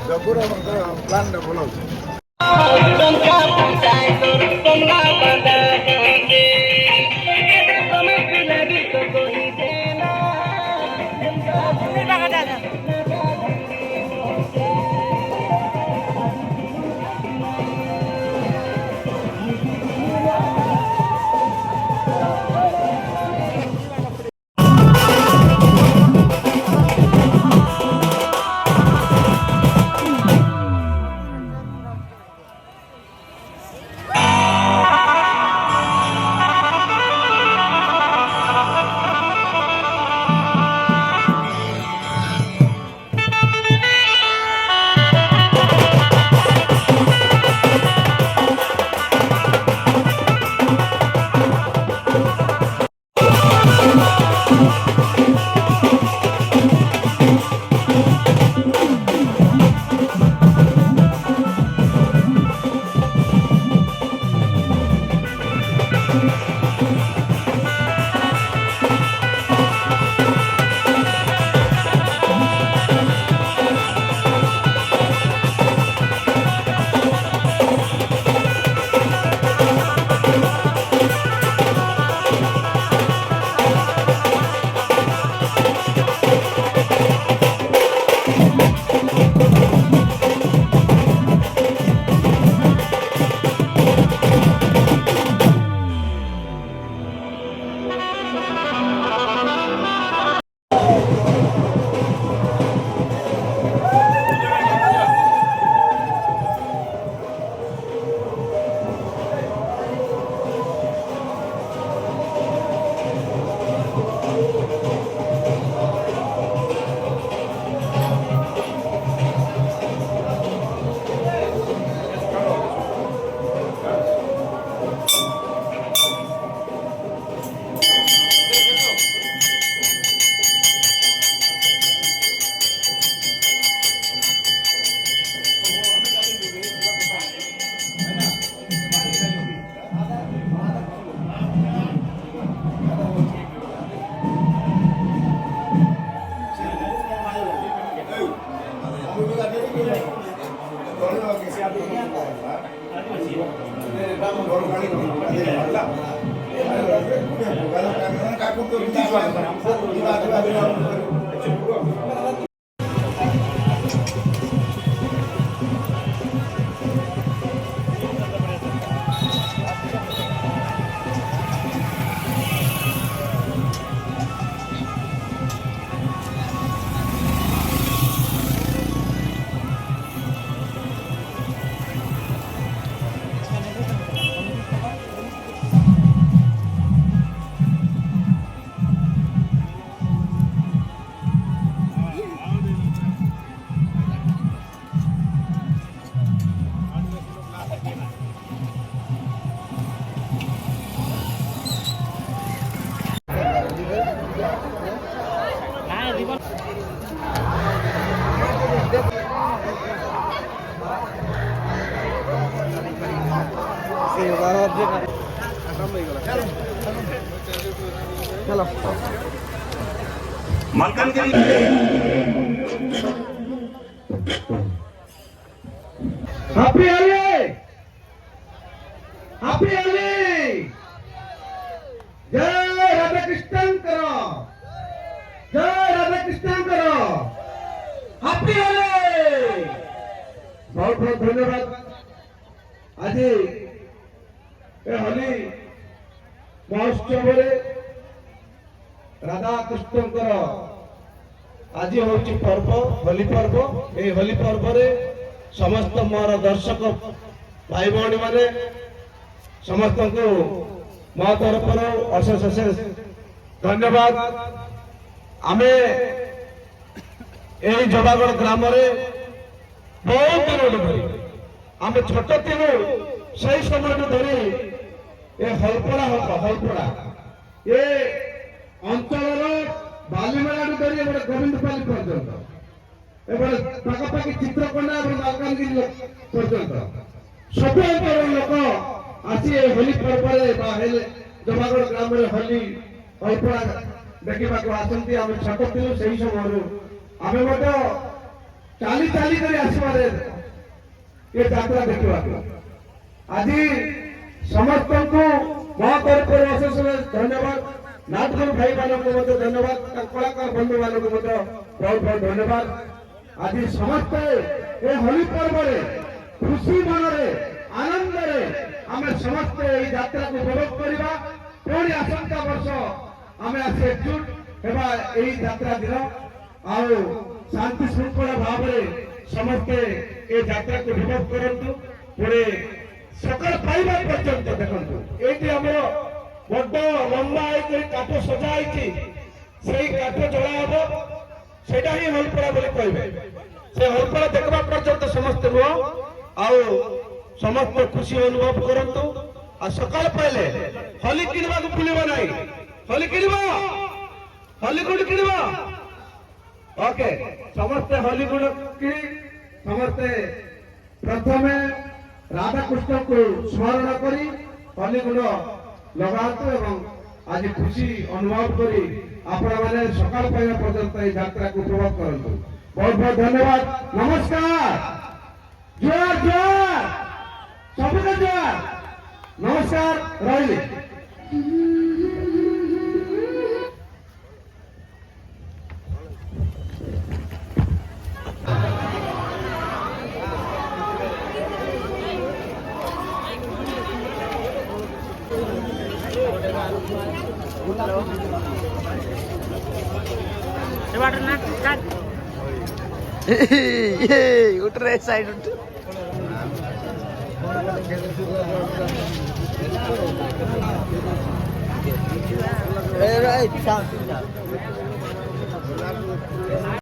ଜଗୁର plan ଭଲ ଅଛି। चलो मलकानगिरी हैप्पी होली हैप्पी होली जय राधा कृष्ण करो जय राधा कृष्ण करो हैप्पी होली बहुत बहुत धन्यवाद आज होली महोत्सव राधा कृष्ण आज हूँ पर्व होली पर्व ये होली पर्व रे समस्त मोर दर्शक भाई भौणी माने समस्त को मो तरफ अशेष अशेष धन्यवाद आमे यही जबागढ़ ग्राम बहुत दिन धरी आम छोट थिलु से समय धरी ये हलपड़ा हलपड़ा ये अंचल बालीमेला धरी गोविंदपाली पर्यटन पाखापाखि चित्रकोंडा और मालकानगिरी पर्यटन सब अंचल लोक आसी होली पर्व जबागढ़ ग्राम होली हलपड़ा देखा आसती आम छोट थिलु से समय आमे मतो चाली चाली करी आसबारे ये यात्रा देखा आज समस्त को बहुत अशेष धन्यवाद नाटक भाई मानक धन्यवाद कलाकार बंधु मानक बहुत बहुत धन्यवाद आज समस्त ये होली पर्व खुशी मन आनंद आम समस्त यात्रा को उपभोग करवा पुणी आसंता वर्ष आम आज एकजुट होगा यही यात्रा दिन आउ शांति श्रृंखला भाव समस्ते ये यात्रा को उपभोग करूँ पुणे सकाल पाइबा पर्यंत देखो ये बड़ लंबा काठ सजा से काठ जला हम से होलपड़ा बोली कहे से होलपड़ा देखा पर्यंत समस्त नुह आउ समस्त खुशी अनुभव करतु आ सकाल पाइले होली किणवा भूलवा ना होली किणवा होली गुड़ किणवा ओके समस्ते होली गुड़ कि समस्ते प्रथमे राधा कृष्ण को स्मरण करी होली गुड़ लगातु एवं आज खुशी अनुभव करी आपण मैंने सकाल पाइबा पर्यंत यात्रा को उपभोग करतु बहुत बहुत धन्यवाद नमस्कार जोर जोर सबका जोर नमस्कार रही उठ रहे साइड उठ right